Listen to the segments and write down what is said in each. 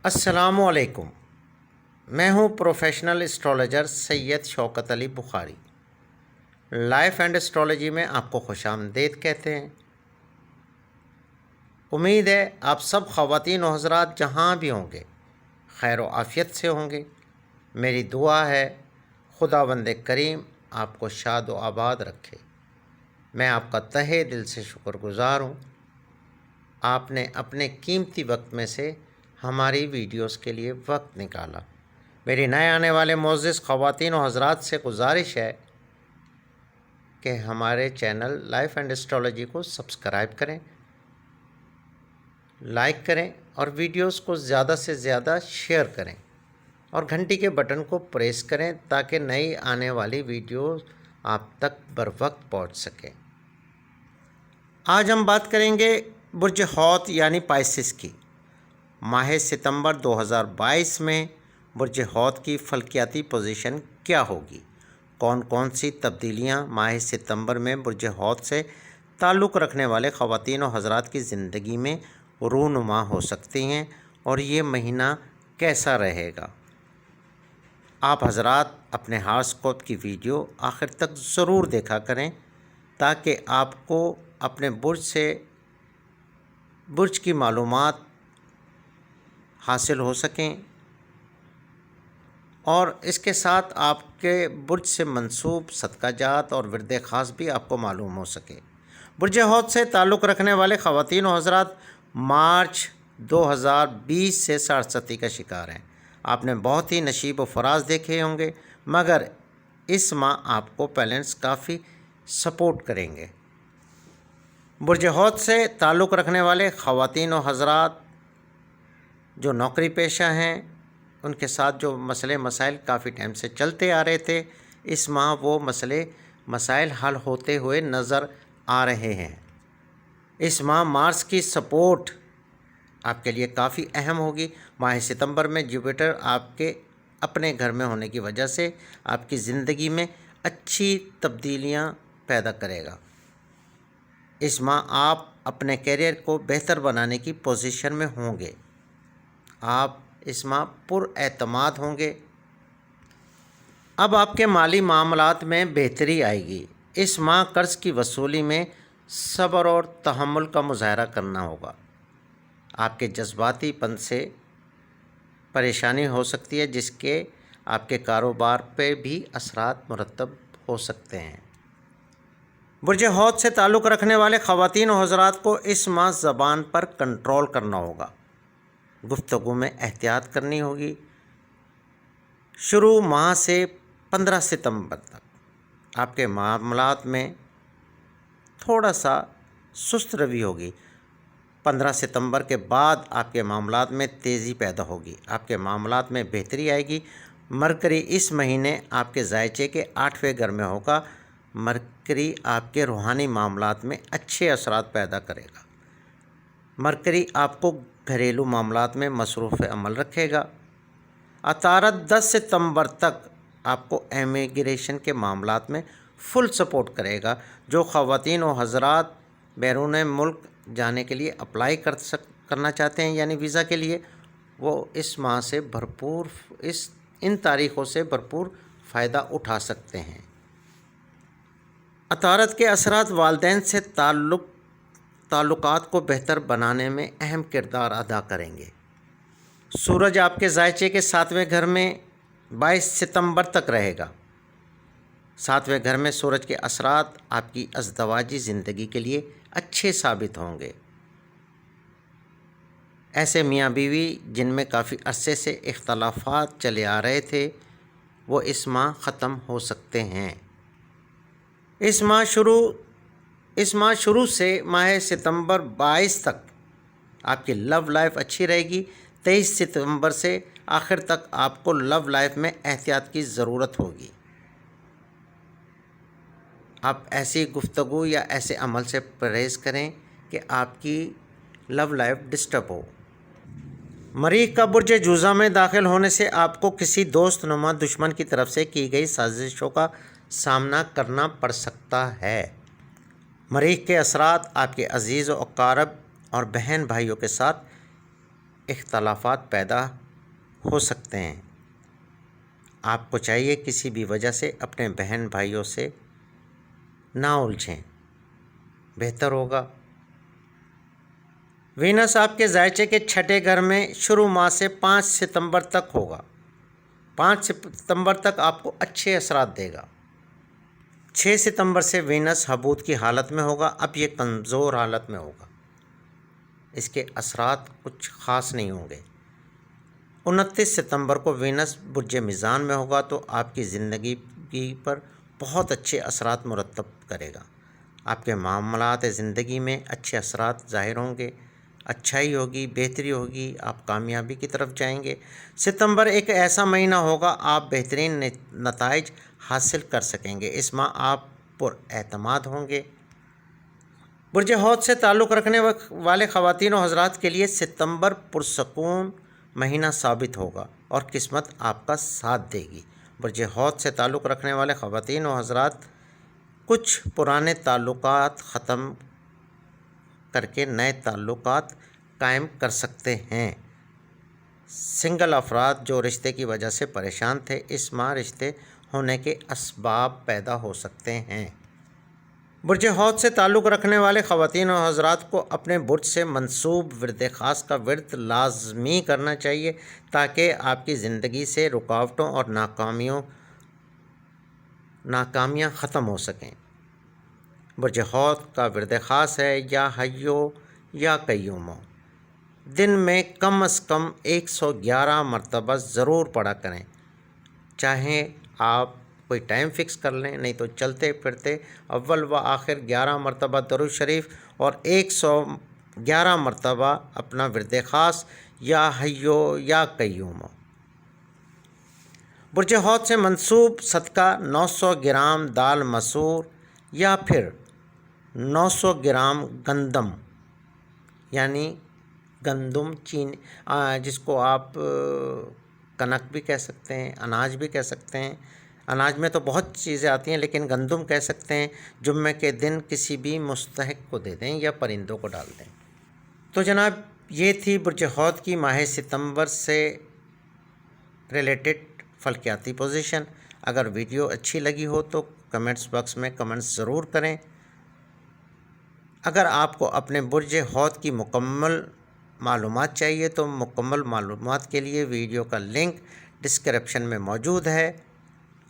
السلام علیکم، میں ہوں professional astrologer Syed Shaukat Ali Bukhari. Life and astrology میں آپ کو خوش آمدید کہتے ہیں۔ امید ہے آپ سب خواتین و حضرات جہاں بھی ہوں گے خیر و عافیت سے ہوں گے۔ میری دعا ہے خداوند کریم آپ کو شاد و آباد رکھے۔ میں آپ کا تہہ دل سے شکر گزار ہوں، آپ نے اپنے قیمتی وقت میں سے ہماری ویڈیوز کے لیے وقت نکالا۔ میری نئے آنے والے معزز خواتین و حضرات سے گزارش ہے کہ ہمارے چینل لائف اینڈ اسٹرالوجی کو سبسکرائب کریں، لائک کریں اور ویڈیوز کو زیادہ سے زیادہ شیئر کریں اور گھنٹی کے بٹن کو پریس کریں تاکہ نئی آنے والی ویڈیوز آپ تک بر وقت پہنچ سکیں۔ آج ہم بات کریں گے برج حوت یعنی پائسس کی۔ ماہ ستمبر 2022 میں برج حوت کی فلکیاتی پوزیشن کیا ہوگی؟ کون کون سی تبدیلیاں ماہ ستمبر میں برج حوت سے تعلق رکھنے والے خواتین و حضرات کی زندگی میں رونما ہو سکتی ہیں اور یہ مہینہ کیسا رہے گا؟ آپ حضرات اپنے ہاراسکوپ کی ویڈیو آخر تک ضرور دیکھا کریں تاکہ آپ کو اپنے برج کی معلومات حاصل ہو سکیں اور اس کے ساتھ آپ کے برج سے منسوب صدقہ جات اور ورد خاص بھی آپ کو معلوم ہو سکے۔ برج حوت سے تعلق رکھنے والے خواتین و حضرات مارچ 2020 سے سرستی کا شکار ہیں۔ آپ نے بہت ہی نشیب و فراز دیکھے ہوں گے، مگر اس ماہ آپ کو پلینٹس کافی سپورٹ کریں گے۔ برج حوت سے تعلق رکھنے والے خواتین و حضرات جو نوکری پیشہ ہیں، ان کے ساتھ جو مسئلے مسائل کافی ٹائم سے چلتے آ رہے تھے، اس ماہ وہ مسائل حل ہوتے ہوئے نظر آ رہے ہیں۔ اس ماہ مارس کی سپورٹ آپ کے لیے کافی اہم ہوگی۔ ماہ ستمبر میں جوپیٹر آپ کے اپنے گھر میں ہونے کی وجہ سے آپ کی زندگی میں اچھی تبدیلیاں پیدا کرے گا۔ اس ماہ آپ اپنے کیریئر کو بہتر بنانے کی پوزیشن میں ہوں گے۔ آپ اس ماہ پر اعتماد ہوں گے۔ اب آپ کے مالی معاملات میں بہتری آئے گی۔ اس ماہ قرض کی وصولی میں صبر اور تحمل کا مظاہرہ کرنا ہوگا۔ آپ کے جذباتی پن سے پریشانی ہو سکتی ہے جس کے آپ کے کاروبار پہ بھی اثرات مرتب ہو سکتے ہیں۔ برج حوت سے تعلق رکھنے والے خواتین و حضرات کو اس ماہ زبان پر کنٹرول کرنا ہوگا، گفتگو میں احتیاط کرنی ہوگی۔ شروع ماہ سے 15 ستمبر تک آپ کے معاملات میں تھوڑا سا سست روی ہوگی۔ 15 ستمبر کے بعد آپ کے معاملات میں تیزی پیدا ہوگی، آپ کے معاملات میں بہتری آئے گی۔ مرکری اس مہینے آپ کے ذائچے کے 8ویں گھر میں ہوگا۔ مرکری آپ کے روحانی معاملات میں اچھے اثرات پیدا کرے گا۔ مرکری آپ کو گھریلو معاملات میں مصروف عمل رکھے گا۔ عطارد 10 ستمبر تک آپ کو امیگریشن کے معاملات میں فل سپورٹ کرے گا۔ جو خواتین و حضرات بیرون ملک جانے کے لیے اپلائی کرنا چاہتے ہیں یعنی ویزا کے لیے، وہ اس ماہ سے ان تاریخوں سے بھرپور فائدہ اٹھا سکتے ہیں۔ عطارد کے اثرات والدین سے تعلقات کو بہتر بنانے میں اہم کردار ادا کریں گے۔ سورج آپ کے ذائچے کے 7ویں گھر میں 22 ستمبر تک رہے گا۔ 7ویں گھر میں سورج کے اثرات آپ کی ازدواجی زندگی کے لیے اچھے ثابت ہوں گے۔ ایسے میاں بیوی جن میں کافی عرصے سے اختلافات چلے آ رہے تھے، وہ اس ماہ ختم ہو سکتے ہیں۔ اس ماہ شروع سے ماہ ستمبر 22 تک آپ کی لو لائف اچھی رہے گی۔ 23 ستمبر سے آخر تک آپ کو لو لائف میں احتیاط کی ضرورت ہوگی۔ آپ ایسی گفتگو یا ایسے عمل سے پرہیز کریں کہ آپ کی لو لائف ڈسٹرب ہو۔ مریخ کا برج جوزہ میں داخل ہونے سے آپ کو کسی دوست نما دشمن کی طرف سے کی گئی سازشوں کا سامنا کرنا پڑ سکتا ہے۔ مریخ کے اثرات آپ کے عزیز و اقارب اور بہن بھائیوں کے ساتھ اختلافات پیدا ہو سکتے ہیں۔ آپ کو چاہیے کسی بھی وجہ سے اپنے بہن بھائیوں سے نہ الجھیں، بہتر ہوگا۔ وینس آپ کے ذائچے کے چھٹے گھر میں شروع ماہ سے 5 ستمبر تک ہوگا۔ 5 ستمبر تک آپ کو اچھے اثرات دے گا۔ 6 ستمبر سے وینس حبوط کی حالت میں ہوگا، اب یہ کمزور حالت میں ہوگا، اس کے اثرات کچھ خاص نہیں ہوں گے۔ 29 ستمبر کو وینس برج میزان میں ہوگا تو آپ کی زندگی پر بہت اچھے اثرات مرتب کرے گا۔ آپ کے معاملات زندگی میں اچھے اثرات ظاہر ہوں گے، اچھائی ہوگی، بہتری ہوگی، آپ کامیابی کی طرف جائیں گے۔ ستمبر ایک ایسا مہینہ ہوگا آپ بہترین نتائج حاصل کر سکیں گے، اس ماہ آپ پر اعتماد ہوں گے۔ برج حوت سے تعلق رکھنے والے خواتین و حضرات کے لیے ستمبر پرسکون مہینہ ثابت ہوگا اور قسمت آپ کا ساتھ دے گی۔ برج حوت سے تعلق رکھنے والے خواتین و حضرات کچھ پرانے تعلقات ختم کر کے نئے تعلقات قائم کر سکتے ہیں۔ سنگل افراد جو رشتے کی وجہ سے پریشان تھے، اس ماہ رشتے ہونے کے اسباب پیدا ہو سکتے ہیں۔ برج حوت سے تعلق رکھنے والے خواتین و حضرات کو اپنے برج سے منسوب ورد خاص کا ورد لازمی کرنا چاہیے تاکہ آپ کی زندگی سے رکاوٹوں اور ناکامیاں ختم ہو سکیں۔ برج حوت کا ورد خاص ہے یا حیو یا قیوم، دن میں کم از کم 111 مرتبہ ضرور پڑھا کریں، چاہے آپ کوئی ٹائم فکس کر لیں، نہیں تو چلتے پھرتے اول و آخر 11 مرتبہ درود شریف اور 111 مرتبہ اپنا ورد خاص یا حیو یا قیوم۔ برج حوت سے منسوب صدقہ 900 گرام دال مسور یا پھر 900 گرام گندم یعنی گندم جس کو آپ کنک بھی کہہ سکتے ہیں، اناج بھی کہہ سکتے ہیں۔ اناج میں تو بہت چیزیں آتی ہیں لیکن گندم کہہ سکتے ہیں۔ جمعے کے دن کسی بھی مستحق کو دے دیں یا پرندوں کو ڈال دیں۔ تو جناب یہ تھی برج حوت کی ماہ ستمبر سے ریلیٹڈ فلکیاتی پوزیشن۔ اگر ویڈیو اچھی لگی ہو تو کمنٹس باکس میں کمنٹس ضرور کریں۔ اگر آپ کو اپنے برج حوت کی مکمل معلومات چاہیے تو مکمل معلومات کے لیے ویڈیو کا لنک ڈسکرپشن میں موجود ہے،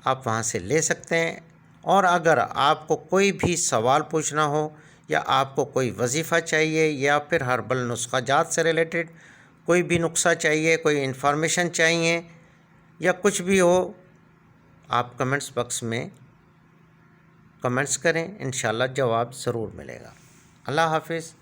آپ وہاں سے لے سکتے ہیں۔ اور اگر آپ کو کوئی بھی سوال پوچھنا ہو یا آپ کو کوئی وظیفہ چاہیے یا پھر ہربل نسخہ جات سے ریلیٹڈ کوئی بھی نسخہ چاہیے، کوئی انفارمیشن چاہیے یا کچھ بھی ہو، آپ کمنٹس باکس میں کمنٹس کریں، انشاءاللہ جواب ضرور ملے گا۔ اللہ حافظ۔